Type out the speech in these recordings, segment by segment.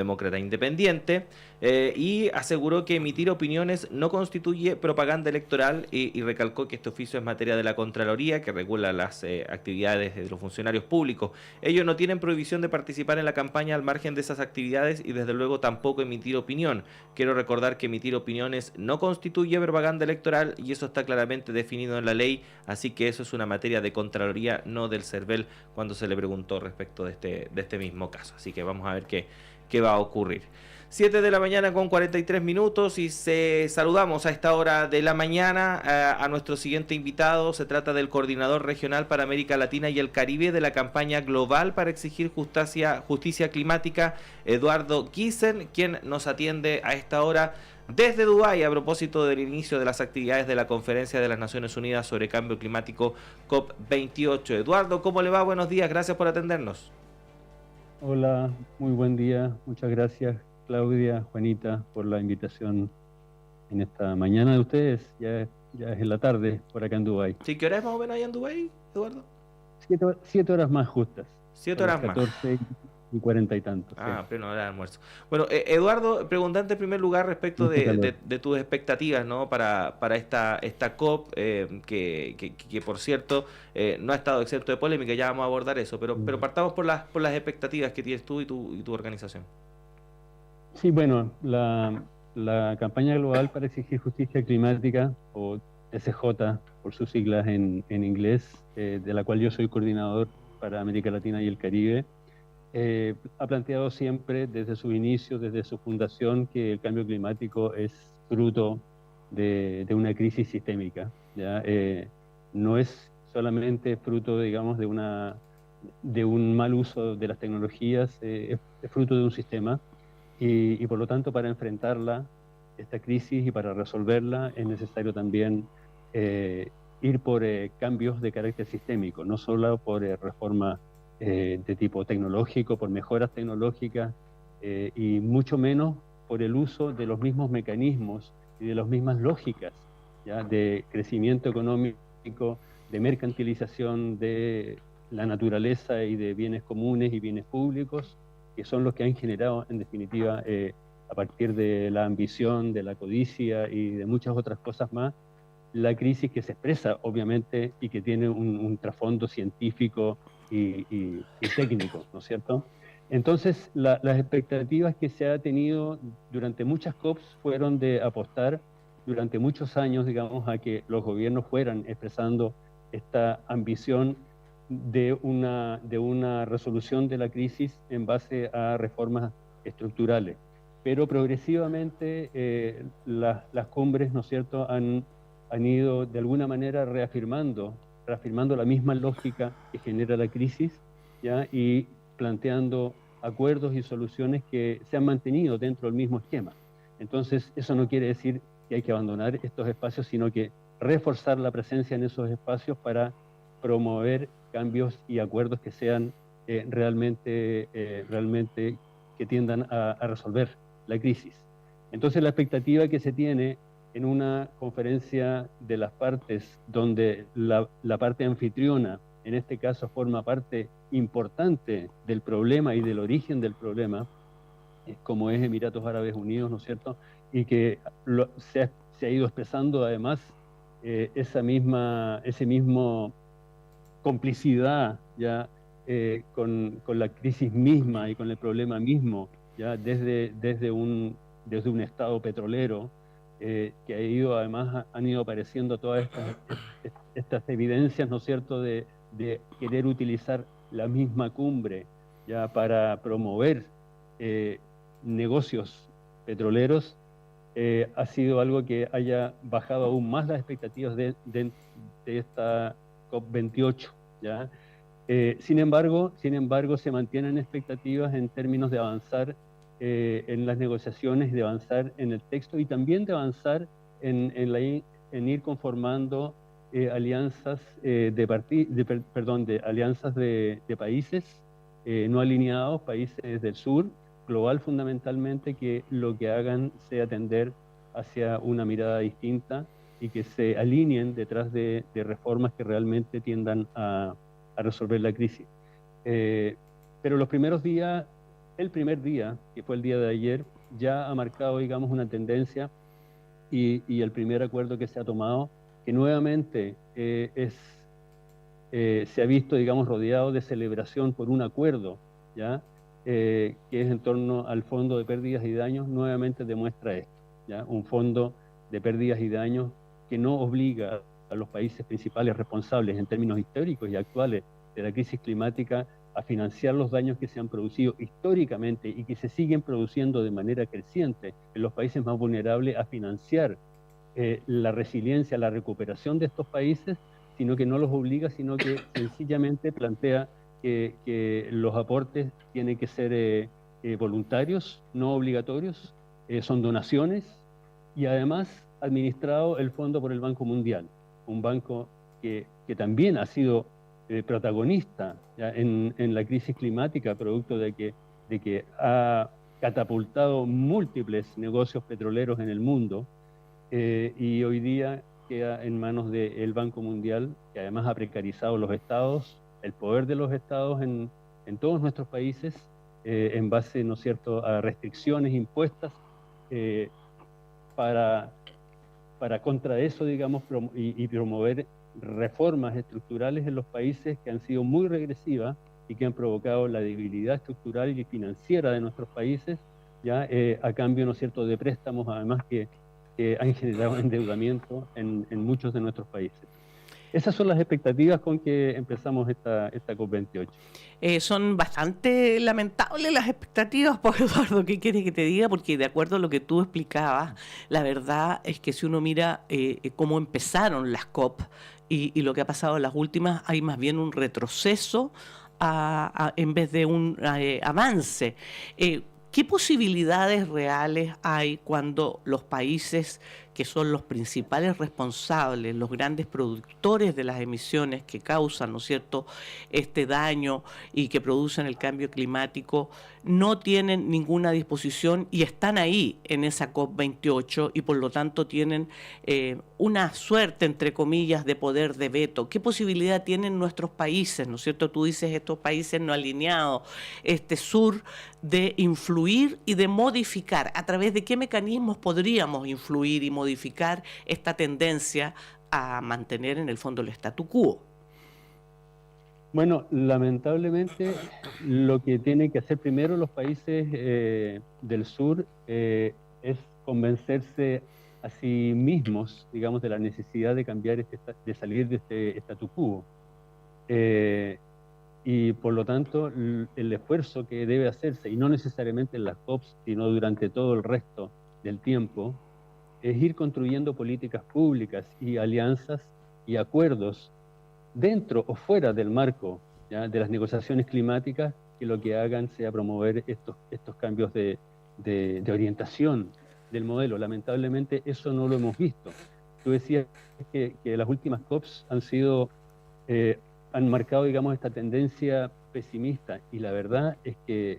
demócrata independiente, y aseguró que emitir opiniones no constituye propaganda electoral y recalcó que este oficio es materia de la Contraloría, que regula las actividades de los funcionarios públicos. Ellos no tienen prohibición de participar en la campaña al margen de esas actividades y desde luego tampoco emitir opinión. Quiero recordar que emitir opiniones no constituye propaganda electoral y eso está claramente definido en la ley, así que eso es una materia de Contraloría, no del CERVEL, cuando se le preguntó respecto de este mismo caso. Así que vamos a ver qué va a ocurrir. 7 de la mañana con 43 minutos y saludamos a esta hora de la mañana a nuestro siguiente invitado. Se trata del coordinador regional para América Latina y el Caribe de la campaña global para exigir justicia climática, Eduardo Giesen, quien nos atiende a esta hora desde Dubái a propósito del inicio de las actividades de la Conferencia de las Naciones Unidas sobre Cambio Climático COP28. Eduardo, ¿cómo le va? Buenos días, gracias por atendernos. Hola, muy buen día. Muchas gracias, Claudia, Juanita, por la invitación en esta mañana de ustedes. Ya es en la tarde por acá en Dubái. ¿Sí, qué hora es más o menos allá en Dubái, Eduardo? 7 horas más justas. 7 Son las horas más. 14:40 y tantos. Sí. Pleno hora de almuerzo. Bueno, Eduardo, preguntante en primer lugar respecto Mucho calor. de tus expectativas, ¿no? Para esta COP, que por cierto no ha estado exento de polémica, ya vamos a abordar eso, pero partamos por las expectativas que tienes tú y tu organización. Sí, bueno, la campaña global para exigir justicia climática, o SJ por sus siglas en inglés, de la cual yo soy coordinador para América Latina y el Caribe, ha planteado siempre desde su inicio, desde su fundación, que el cambio climático es fruto de una crisis sistémica, ¿ya? No es solamente fruto, digamos, de un mal uso de las tecnologías, es fruto de un sistema y por lo tanto para enfrentarla, esta crisis, y para resolverla es necesario también ir por cambios de carácter sistémico, no solo por reformas de tipo tecnológico, por mejoras tecnológicas, y mucho menos por el uso de los mismos mecanismos y de las mismas lógicas, ¿ya? De crecimiento económico, de mercantilización de la naturaleza y de bienes comunes y bienes públicos, que son los que han generado, en definitiva, a partir de la ambición, de la codicia y de muchas otras cosas más, la crisis que se expresa, obviamente, y que tiene un trasfondo científico y técnico, ¿no es cierto? Entonces, las expectativas que se ha tenido durante muchas COPs fueron de apostar durante muchos años, digamos, a que los gobiernos fueran expresando esta ambición de una resolución de la crisis en base a reformas estructurales. Pero progresivamente las cumbres, ¿no es cierto?, han ido de alguna manera reafirmando la misma lógica que genera la crisis, ¿ya? Y planteando acuerdos y soluciones que se han mantenido dentro del mismo esquema. Entonces, eso no quiere decir que hay que abandonar estos espacios, sino que reforzar la presencia en esos espacios para promover cambios y acuerdos que sean realmente que tiendan a resolver la crisis. Entonces, la expectativa que se tiene en una conferencia de las partes, donde la parte anfitriona, en este caso, forma parte importante del problema y del origen del problema, como es Emiratos Árabes Unidos, ¿no es cierto? Y que se ha ido expresando además ese mismo complicidad, ya, con la crisis misma y con el problema mismo, ya desde un estado petrolero, que ha ido, además han ido apareciendo todas estas evidencias, ¿no es cierto?, de querer utilizar la misma cumbre ya para promover eh, negocios petroleros. Ha sido algo que haya bajado aún más las expectativas de esta COP28, ¿ya? Sin embargo, se mantienen expectativas en términos de avanzar en las negociaciones, de avanzar en el texto y también de avanzar en ir conformando alianzas alianzas de países no alineados, países del sur, global fundamentalmente, que lo que hagan sea tender hacia una mirada distinta y que se alineen detrás de reformas que realmente tiendan a resolver la crisis. Pero los primeros días el primer día, que fue el día de ayer, ya ha marcado, digamos, una tendencia y el primer acuerdo que se ha tomado, que nuevamente se ha visto, digamos, rodeado de celebración por un acuerdo, ¿ya? Que es en torno al Fondo de Pérdidas y Daños, nuevamente demuestra esto, ¿ya? Un fondo de pérdidas y daños que no obliga a los países principales responsables en términos históricos y actuales de la crisis climática a financiar los daños que se han producido históricamente y que se siguen produciendo de manera creciente en los países más vulnerables, a financiar la resiliencia, la recuperación de estos países, sino que no los obliga, sino que sencillamente plantea que los aportes tienen que ser voluntarios, no obligatorios, son donaciones, y además administrado el fondo por el Banco Mundial, un banco que también ha sido protagonista ya en la crisis climática, producto de que ha catapultado múltiples negocios petroleros en el mundo, y hoy día queda en manos del Banco Mundial, que además ha precarizado los estados, el poder de los estados en todos nuestros países, en base, ¿no es cierto?, a restricciones impuestas para contra eso, digamos, y promover reformas estructurales en los países que han sido muy regresivas y que han provocado la debilidad estructural y financiera de nuestros países, ya a cambio, ¿no es cierto?, de préstamos, además que han generado endeudamiento en muchos de nuestros países. Esas son las expectativas con que empezamos esta COP28. Son bastante lamentables las expectativas, pues, Eduardo, ¿qué quieres que te diga? Porque de acuerdo a lo que tú explicabas, la verdad es que si uno mira cómo empezaron las COP y lo que ha pasado en las últimas, hay más bien un retroceso en vez de un avance. ¿Qué posibilidades reales hay cuando los países que son los principales responsables, los grandes productores de las emisiones que causan, ¿no es cierto?, este daño y que producen el cambio climático, no tienen ninguna disposición y están ahí en esa COP28 y por lo tanto tienen una suerte, entre comillas, de poder de veto? ¿Qué posibilidad tienen nuestros países, ¿no es cierto? Tú dices estos países no alineados, este sur, de influir y de modificar. ¿A través de qué mecanismos podríamos influir y modificar esta tendencia a mantener en el fondo el statu quo? Bueno, lamentablemente lo que tienen que hacer primero los países del sur es convencerse a sí mismos, digamos, de la necesidad de cambiar, de salir de este statu quo. Y por lo tanto el esfuerzo que debe hacerse, y no necesariamente en las COPs, sino durante todo el resto del tiempo, es ir construyendo políticas públicas y alianzas y acuerdos dentro o fuera del marco, ¿ya?, de las negociaciones climáticas, que lo que hagan sea promover estos cambios de orientación del modelo. Lamentablemente eso no lo hemos visto. Tú decías que las últimas COPs han marcado, digamos, esta tendencia pesimista, y la verdad es que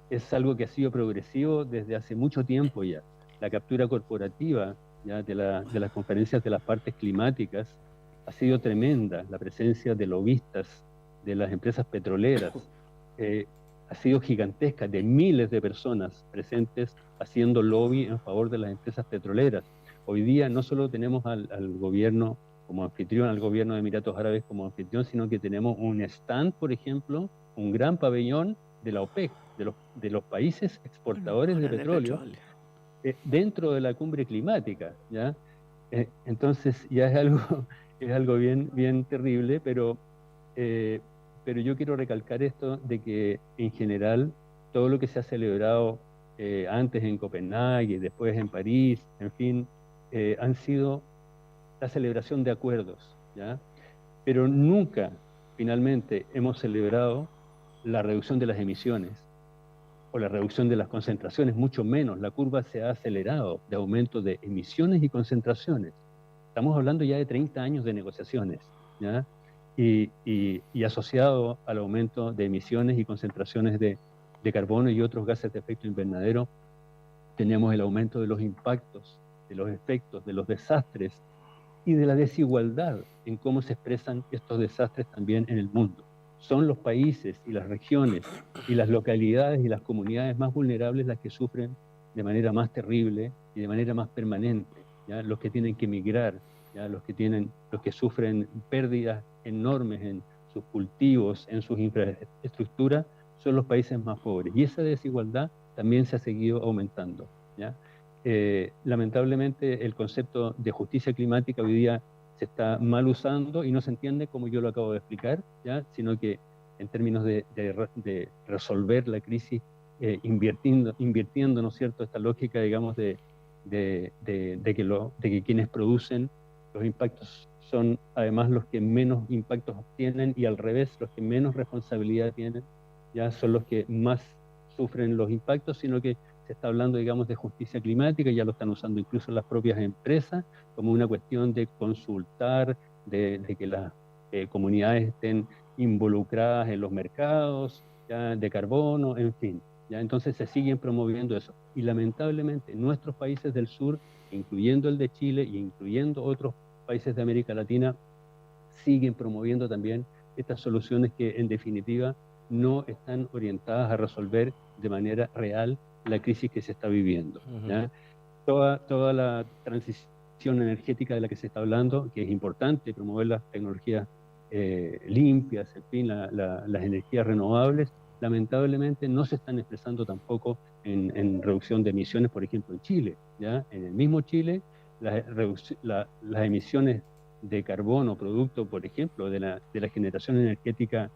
es algo que ha sido progresivo desde hace mucho tiempo ya. La captura corporativa, ya, de las conferencias de las partes climáticas ha sido tremenda. La presencia de lobistas de las empresas petroleras ha sido gigantesca, de miles de personas presentes haciendo lobby en favor de las empresas petroleras. Hoy día no solo tenemos al gobierno como anfitrión, al gobierno de Emiratos Árabes como anfitrión, sino que tenemos un stand, por ejemplo, un gran pabellón de la OPEC, de los países exportadores de petróleo, dentro de la cumbre climática, ¿ya? Entonces ya es algo bien, bien terrible, pero yo quiero recalcar esto de que en general todo lo que se ha celebrado antes en Copenhague, después en París, en fin, han sido la celebración de acuerdos, ¿ya? Pero nunca finalmente hemos celebrado la reducción de las emisiones o la reducción de las concentraciones, mucho menos. La curva se ha acelerado de aumento de emisiones y concentraciones. Estamos hablando ya de 30 años de negociaciones, ¿ya? Y asociado al aumento de emisiones y concentraciones de carbono y otros gases de efecto invernadero, tenemos el aumento de los impactos, de los efectos, de los desastres y de la desigualdad en cómo se expresan estos desastres también en el mundo. son los países y las regiones y las localidades y las comunidades más vulnerables las que sufren de manera más terrible y de manera más permanente, ¿ya? Los que tienen que emigrar, ¿ya? Los que sufren pérdidas enormes en sus cultivos, en sus infraestructuras, son los países más pobres. Y esa desigualdad también se ha seguido aumentando, ¿ya? Lamentablemente el concepto de justicia climática hoy día se está mal usando y no se entiende como yo lo acabo de explicar, ¿ya? Sino que en términos de resolver la crisis, invirtiendo, ¿no es cierto?, esta lógica, digamos, de que quienes producen los impactos son además los que menos impactos obtienen, y al revés, los que menos responsabilidad tienen, ya son los que más sufren los impactos, sino que se está hablando, digamos, de justicia climática, ya lo están usando incluso las propias empresas, como una cuestión de consultar, de que las comunidades estén involucradas en los mercados, ya, de carbono, en fin. ¿Ya? Entonces se siguen promoviendo eso. Y lamentablemente nuestros países del sur, incluyendo el de Chile y incluyendo otros países de América Latina, siguen promoviendo también estas soluciones que en definitiva no están orientadas a resolver de manera real la crisis que se está viviendo. ¿Ya? Toda la transición energética de la que se está hablando, que es importante promover las tecnologías limpias, en fin, las energías renovables, lamentablemente no se están expresando tampoco en reducción de emisiones, por ejemplo, en Chile. ¿Ya? En el mismo Chile, las emisiones de carbono, producto, por ejemplo, de la generación energética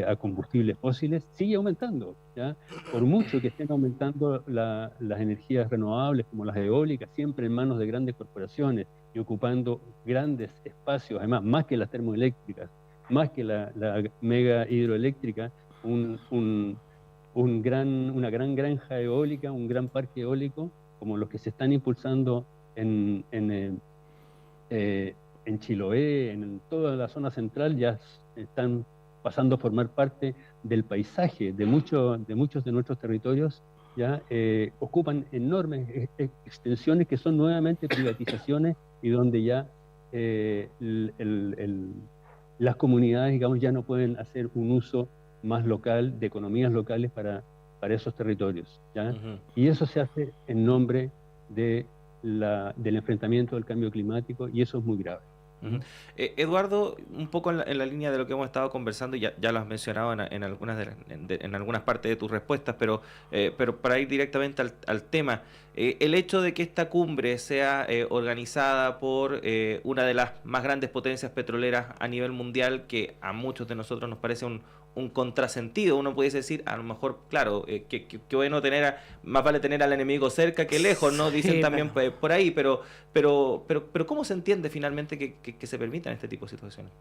a combustibles fósiles, sigue aumentando, ¿ya? Por mucho que estén aumentando las energías renovables, como las eólicas, siempre en manos de grandes corporaciones y ocupando grandes espacios, además, más que las termoeléctricas, más que la mega hidroeléctrica, una gran granja eólica, un gran parque eólico, como los que se están impulsando en Chiloé, en toda la zona central, ya están pasando a formar parte del paisaje de muchos de nuestros territorios, ya ocupan enormes extensiones que son nuevamente privatizaciones, y donde ya las comunidades, digamos, ya no pueden hacer un uso más local, de economías locales para esos territorios, ¿ya? Y eso se hace en nombre del enfrentamiento del cambio climático, y eso es muy grave. Eduardo, un poco en la línea de lo que hemos estado conversando, ya lo has mencionado en algunas partes de tus respuestas, pero para ir directamente al tema, el hecho de que esta cumbre sea organizada por una de las más grandes potencias petroleras a nivel mundial, que a muchos de nosotros nos parece un contrasentido. Uno pudiese decir, a lo mejor, claro, que bueno más vale tener al enemigo cerca que lejos, ¿no? Dicen Sí, también bueno. por ahí, pero ¿cómo se entiende finalmente que se permitan este tipo de situaciones?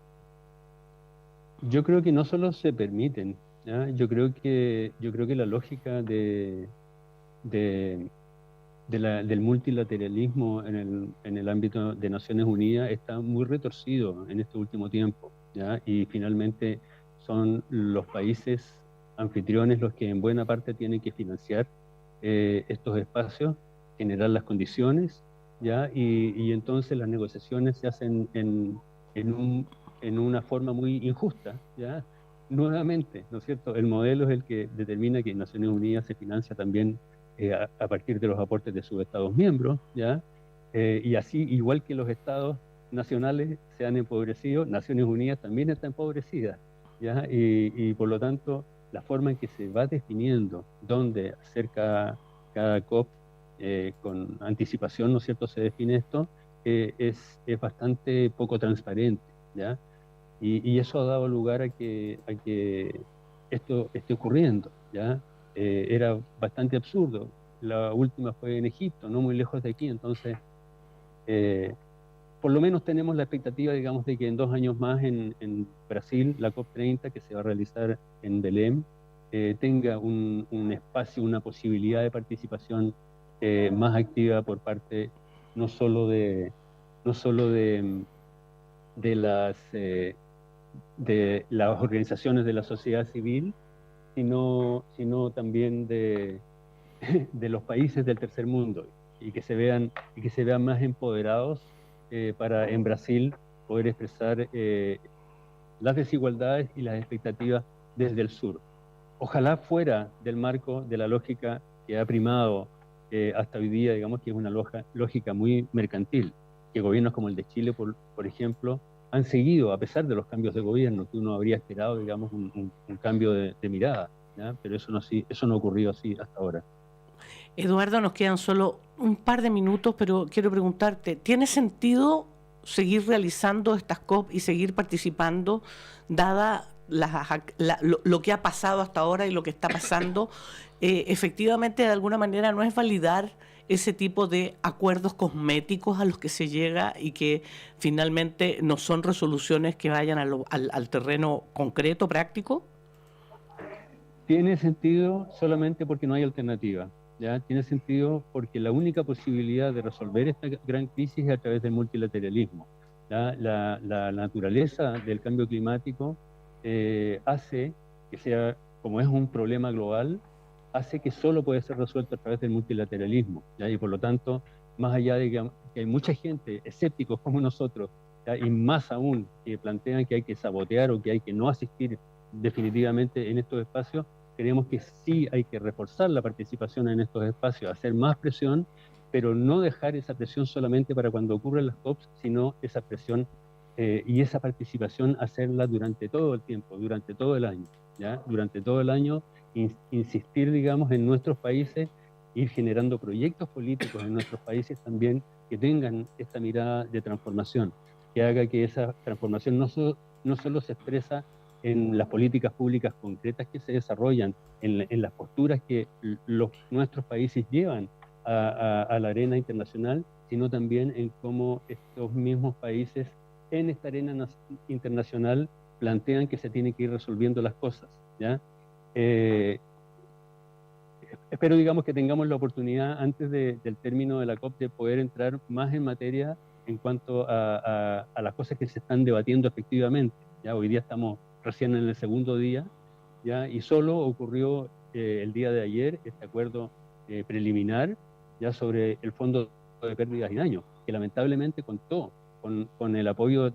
Yo creo que no solo se permiten, ¿ya? Yo creo que la lógica de, del multilateralismo en el ámbito de Naciones Unidas está muy retorcido en este último tiempo, ¿ya? Y finalmente son los países anfitriones los que en buena parte tienen que financiar estos espacios, generar las condiciones, ¿ya? Y entonces las negociaciones se hacen en una forma muy injusta, ¿ya? Nuevamente, ¿no es cierto? El modelo es el que determina que Naciones Unidas se financia también a partir de los aportes de sus Estados miembros, ¿ya? Y así, igual que los Estados nacionales se han empobrecido, Naciones Unidas también está empobrecida, ¿ya? Y por lo tanto, la forma en que se va definiendo dónde hacer cada COP con anticipación, ¿no es cierto?, se define esto, es bastante poco transparente, ¿ya? Y eso ha dado lugar a que esto esté ocurriendo, ¿ya? Era bastante absurdo. La última fue en Egipto, no muy lejos de aquí, entonces por lo menos tenemos la expectativa, digamos, de que en 2 años más en Brasil, la COP30, que se va a realizar en Belém, tenga un espacio, una posibilidad de participación más activa por parte no solo de las organizaciones de la sociedad civil, sino también de los países del tercer mundo, y que se vean más empoderados para en Brasil poder expresar las desigualdades y las expectativas desde el sur. Ojalá fuera del marco de la lógica que ha primado hasta hoy día, digamos que es una lógica muy mercantil, que gobiernos como el de Chile, por ejemplo, han seguido, a pesar de los cambios de gobierno, que uno habría esperado, digamos, un cambio de mirada, ¿ya? Pero eso no ocurrió así hasta ahora. Eduardo, nos quedan solo un par de minutos, pero quiero preguntarte, ¿tiene sentido seguir realizando estas COP y seguir participando, dada lo que ha pasado hasta ahora y lo que está pasando? Efectivamente, de alguna manera, no es validar ese tipo de acuerdos cosméticos a los que se llega y que finalmente no son resoluciones que vayan al terreno concreto, práctico. Tiene sentido solamente porque no hay alternativa, ¿ya? Tiene sentido porque la única posibilidad de resolver esta gran crisis es a través del multilateralismo, ¿ya? La naturaleza del cambio climático hace que sea, como es un problema global, hace que solo puede ser resuelto a través del multilateralismo, ¿ya? Y por lo tanto, más allá de que hay mucha gente, escépticos como nosotros, ¿ya? Y más aún que plantean que hay que sabotear o que hay que no asistir definitivamente en estos espacios, creemos que sí hay que reforzar la participación en estos espacios, hacer más presión, pero no dejar esa presión solamente para cuando ocurren las COPs, sino esa presión y esa participación hacerla durante todo el tiempo, durante todo el año, ¿ya? Durante todo el año, insistir, digamos, en nuestros países, ir generando proyectos políticos en nuestros países también que tengan esta mirada de transformación, que haga que esa transformación no solo se expresa en las políticas públicas concretas que se desarrollan, en las posturas que nuestros países llevan a la arena internacional, sino también en cómo estos mismos países en esta arena internacional plantean que se tienen que ir resolviendo las cosas, ¿ya? Espero, digamos, que tengamos la oportunidad antes del término de la COP de poder entrar más en materia en cuanto a las cosas que se están debatiendo efectivamente. ¿Ya? Hoy día estamos recién en el segundo día, ¿ya? Y solo ocurrió el día de ayer este acuerdo preliminar ya sobre el Fondo de Pérdidas y Daños, que lamentablemente contó con el apoyo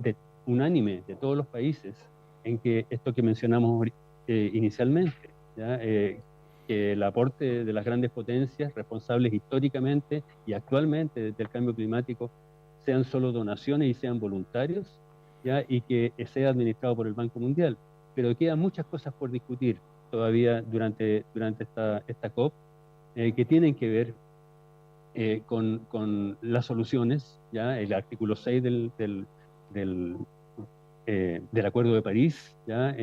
unánime de todos los países en que esto que mencionamos inicialmente, ¿ya? Que el aporte de las grandes potencias responsables históricamente y actualmente del cambio climático sean solo donaciones y sean voluntarios, ¿ya? Y que sea administrado por el Banco Mundial. Pero quedan muchas cosas por discutir todavía durante esta COP que tienen que ver con las soluciones, ¿ya? El artículo 6 del Acuerdo de París, ¿ya?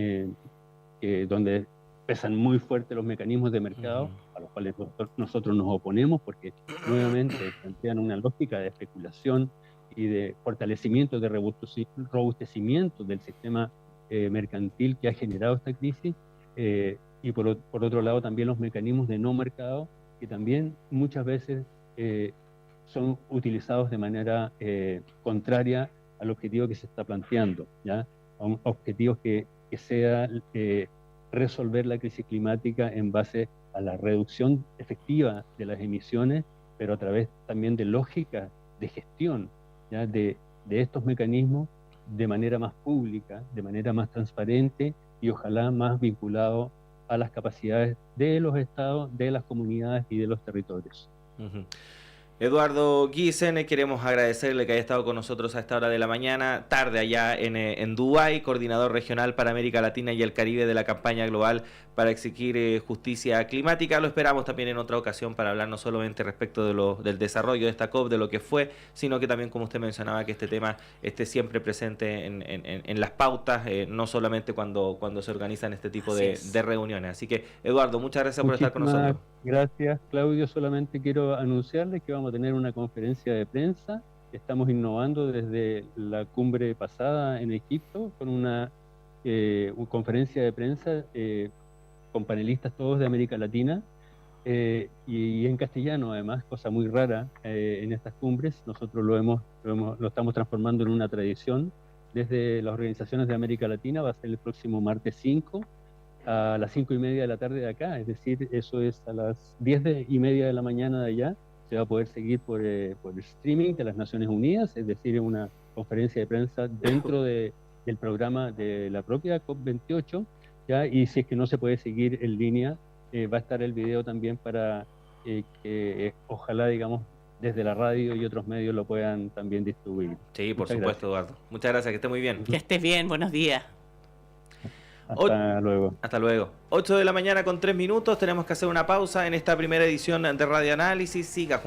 Donde pesan muy fuerte los mecanismos de mercado, a los cuales nosotros nos oponemos porque nuevamente plantean una lógica de especulación y de fortalecimiento, de robustecimiento del sistema mercantil que ha generado esta crisis, y por otro lado también los mecanismos de no mercado que también muchas veces son utilizados de manera contraria al objetivo que se está planteando, ¿ya? A un objetivo que sea resolver la crisis climática en base a la reducción efectiva de las emisiones, pero a través también de lógica de gestión, ¿ya? De estos mecanismos de manera más pública, de manera más transparente y ojalá más vinculado a las capacidades de los estados, de las comunidades y de los territorios. Eduardo Guisen, queremos agradecerle que haya estado con nosotros a esta hora de la mañana, tarde allá en Dubái, coordinador regional para América Latina y el Caribe de la campaña global para exigir justicia climática. Lo esperamos también en otra ocasión para hablar no solamente respecto del desarrollo de esta COP, de lo que fue, sino que también, como usted mencionaba, que este tema esté siempre presente en las pautas, no solamente cuando se organizan este tipo de reuniones. Así que, Eduardo, muchas gracias por estar con nosotros. Gracias, Claudio. Solamente quiero anunciarles que vamos a tener una conferencia de prensa. Estamos innovando desde la cumbre pasada en Egipto con una conferencia de prensa con panelistas todos de América Latina y en castellano, además, cosa muy rara en estas cumbres. Nosotros lo estamos transformando en una tradición desde las organizaciones de América Latina. Va a ser el próximo martes 5 a las 5:30 de la tarde de acá, es decir, eso es a las 10:30 de la mañana de allá. Se va a poder seguir por el streaming de las Naciones Unidas, es decir, una conferencia de prensa dentro de del programa de la propia COP28, ¿ya? Y si es que no se puede seguir en línea, va a estar el video también para que ojalá, digamos, desde la radio y otros medios lo puedan también distribuir. Sí, por Muchas supuesto, Eduardo. Muchas gracias, que esté muy bien. Que estés bien, buenos días. Hasta luego. Hasta luego. 8 de la mañana con 3 minutos. Tenemos que hacer una pausa en esta primera edición de Radio Análisis. Siga